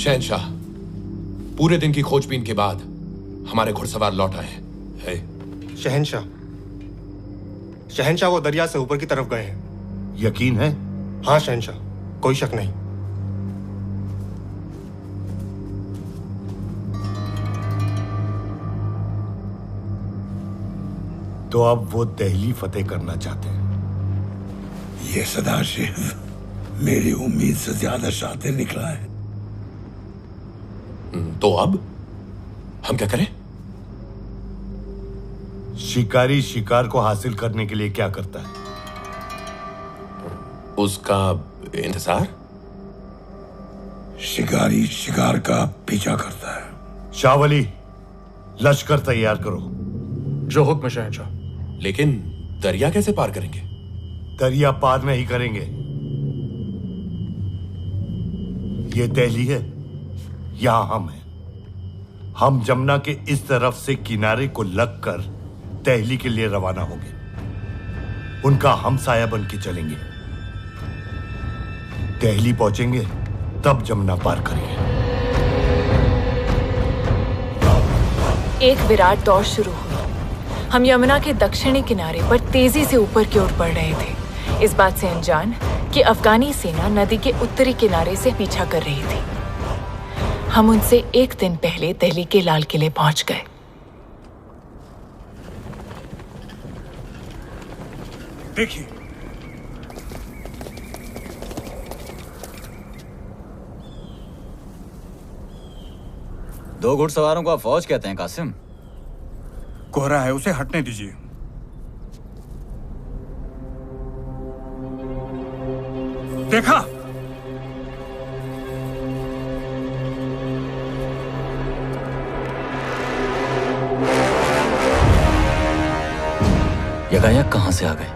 शहंशाह, पूरे दिन की खोजबीन के बाद हमारे घुड़सवार लौट आए हैं। शहंशाह, शहंशाह वो दरिया से ऊपर की तरफ गए हैं। यकीन है? हाँ शहंशाह, कोई शक नहीं। तो अब वो दिल्ली फतेह करना चाहते हैं। ये सदाशिव मेरी उम्मीद से ज्यादा शातिर निकला है। तो अब हम क्या करें? शिकारी शिकार को हासिल करने के लिए क्या करता है? उसका इंतजार। शिकारी शिकार का पीछा करता है। शावली, लश्कर तैयार करो। जो हुक्म शहंशाह। लेकिन दरिया कैसे पार करेंगे? दरिया पार नहीं करेंगे। ये दिल्ली है, यहां हम हैं। हम जमुना के इस तरफ से किनारे को लगकर दिल्ली के लिए रवाना होंगे। उनका हमसाया बन के चलेंगे। दिल्ली पहुंचेंगे तब जमुना पार करेंगे। एक विराट दौड़ शुरू हुई। हम यमुना के दक्षिणी किनारे पर तेजी से ऊपर की ओर बढ़ रहे थे, इस बात से अनजान कि अफगानी सेना नदी के उत्तरी किनारे से पीछा कर रही थी। हम उनसे एक दिन पहले दिल्ली के लाल किले पहुंच गए। देखिए, दो घुड़सवारों को आप फौज कहते हैं कासिम? कोहरा है, उसे हटने दीजिए। देखा? यकायक कहां से आ गए?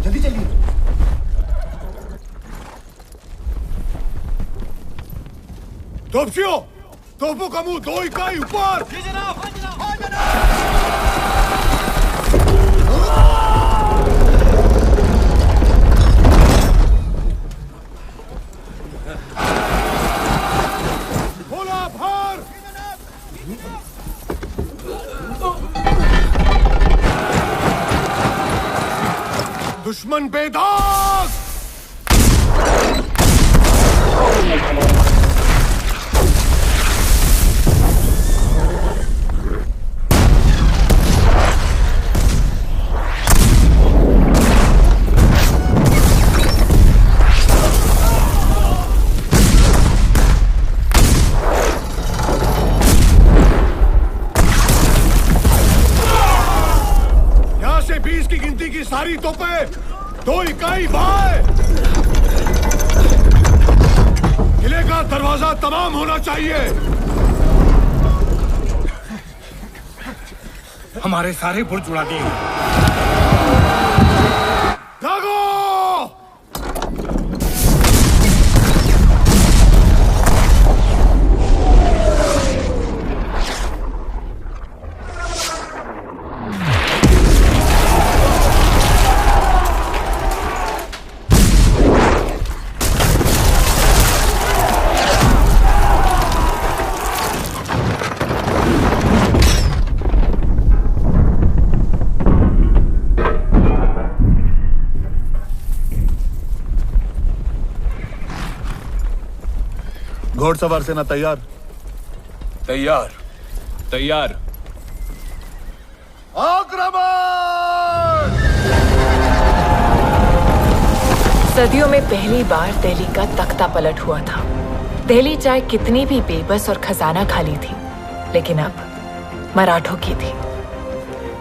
जल्दी चलिए। तोपशियों, तोपों का मुंह 2 इकाई ऊपर। जी जनाब, हाँ जनाब, हाँ जनाब। बोला भार। दुश्मन बेदाग। यहां से 20 की गिनती की सारी तोपें 2 इकाई बाएं। किले का दरवाजा तमाम होना चाहिए। हमारे सारे बुर्ज उड़ा दिए। जागो! घोड़सवार सेना तैयार? तैयार। तैयार। आक्रमण! सदियों में पहली बार दिल्ली का तख्ता पलट हुआ था। दिल्ली चाहे कितनी भी बेबस और खजाना खाली थी, लेकिन अब मराठों की थी।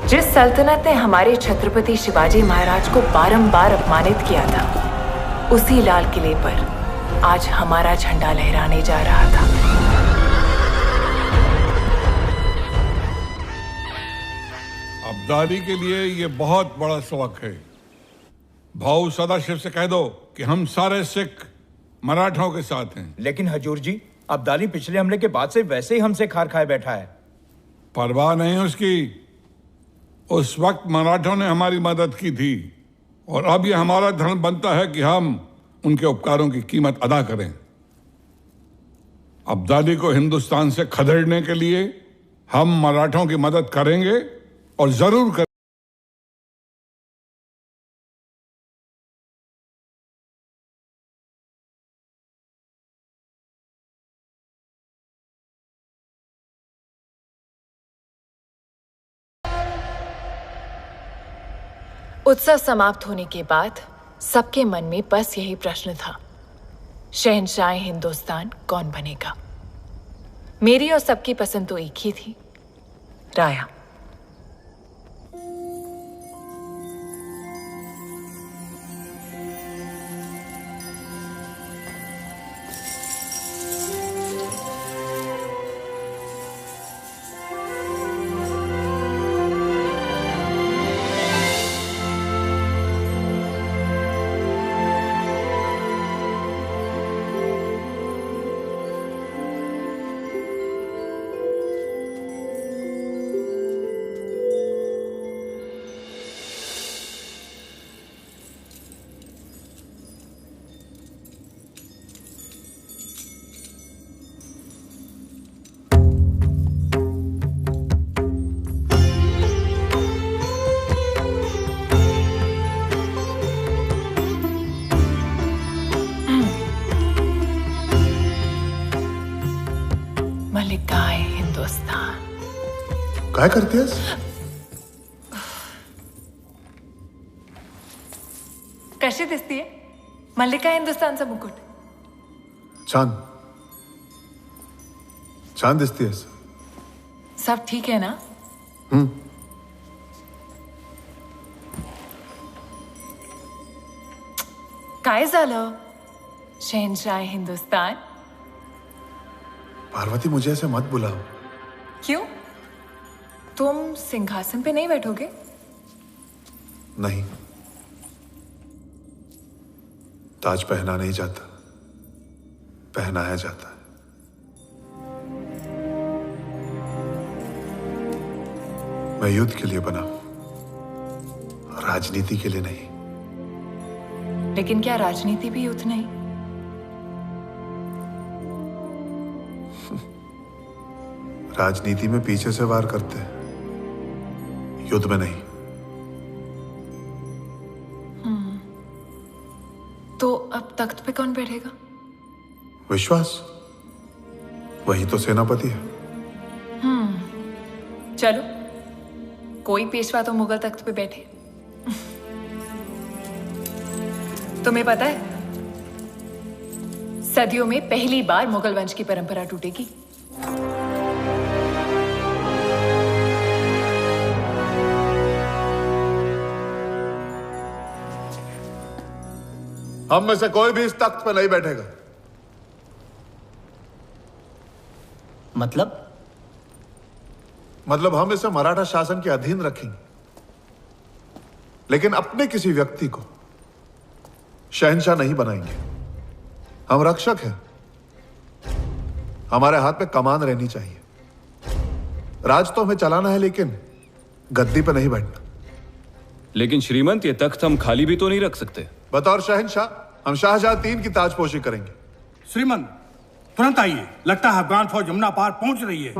जिस सल्तनत ने हमारे छत्रपति शिवाजी महाराज को बारंबार अपमानित किया था, उसी लाल किले पर आज हमारा झंडा लहराने जा रहा था। अब्दाली के लिए ये बहुत बड़ा सबक है। भाऊ सदाशिव से कह दो कि हम सारे सिख मराठों के साथ हैं। लेकिन हजूर जी, अब्दाली पिछले हमले के बाद से वैसे ही हमसे खार खाए बैठा है। परवाह नहीं उसकी। उस वक्त मराठों ने हमारी मदद की थी और अब यह हमारा धर्म बनता है कि हम उनके उपकारों की कीमत अदा करें। अब्दाली को हिंदुस्तान से खदेड़ने के लिए हम मराठों की मदद करेंगे और जरूर करेंगे। उत्सव समाप्त होने के बाद सबके मन में बस यही प्रश्न था, शहंशाह हिंदुस्तान कौन बनेगा? मेरी और सबकी पसंद तो एक ही थी, राया। मलिकाए हिंदुस्तान काय करतेस? कशी दिसतीये मल्लिका हिंदुस्तानचा मुकुट? छान छान दिसतेस. सब ठीक है ना? काय झालं शहंशाह हिंदुस्तान? पार्वती, मुझे ऐसे मत बुलाओ. क्यों? तुम सिंहासन पे नहीं बैठोगे? नहीं, ताज पहना नहीं जाता, पहनाया जाता है. मैं युद्ध के लिए बना हूं, राजनीति के लिए नहीं. लेकिन क्या राजनीति भी युद्ध नहीं? राजनीति में पीछे से वार करते हैं, युद्ध में नहीं. तो अब तख्त पे कौन बैठेगा? विश्वास, वही तो सेनापति है. चलो, कोई पेशवा तो मुगल तख्त पे बैठे. तुम्हें पता है, सदियों में पहली बार मुगल वंश की परंपरा टूटेगी. हम में से कोई भी इस तख्त पर नहीं बैठेगा. मतलब हम इसे मराठा शासन के अधीन रखेंगे, लेकिन अपने किसी व्यक्ति को शहंशाह नहीं बनाएंगे. हम रक्षक हैं, हमारे हाथ में कमान रहनी चाहिए. राज तो हमें चलाना है, लेकिन गद्दी पे नहीं बैठना. लेकिन श्रीमंत, ये तख्त हम खाली भी तो नहीं रख सकते. बतौर शहंशाह हम शाहजहां 3 की ताजपोशी करेंगे. श्रीमंत, तुरंत आइए. लगता है अफगान फौज यमुना पार पहुंच रही है.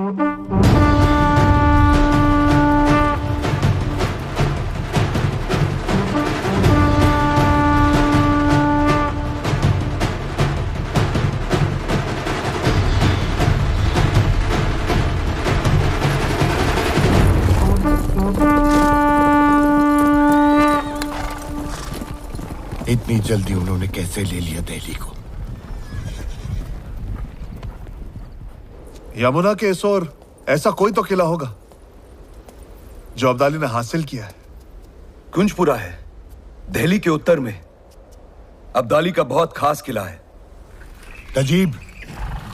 इतनी जल्दी उन्होंने कैसे ले लिया दिल्ली को? यमुना के इस ओर ऐसा कोई तो किला होगा जो अब्दाली ने हासिल किया है. कुंजपुरा है, दिल्ली के उत्तर में. अब्दाली का बहुत खास किला है. तजीब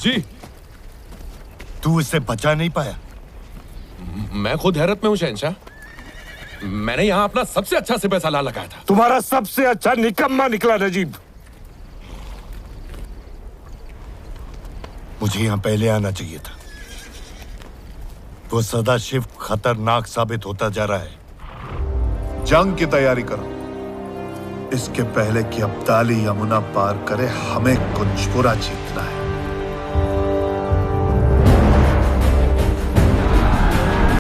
जी, तू इससे बचा नहीं पाया? मैं खुद हैरत में हूं शहंशाह. मैंने यहां अपना सबसे अच्छा सिपह सालार लगाया था. तुम्हारा सबसे अच्छा निकम्मा निकला नजीब. मुझे यहां पहले आना चाहिए था। वो सदाशिव खतरनाक साबित होता जा रहा है। जंग की तैयारी करो, इसके पहले कि अब्दाली यमुना पार करे हमें कुंजपुरा जीतना है।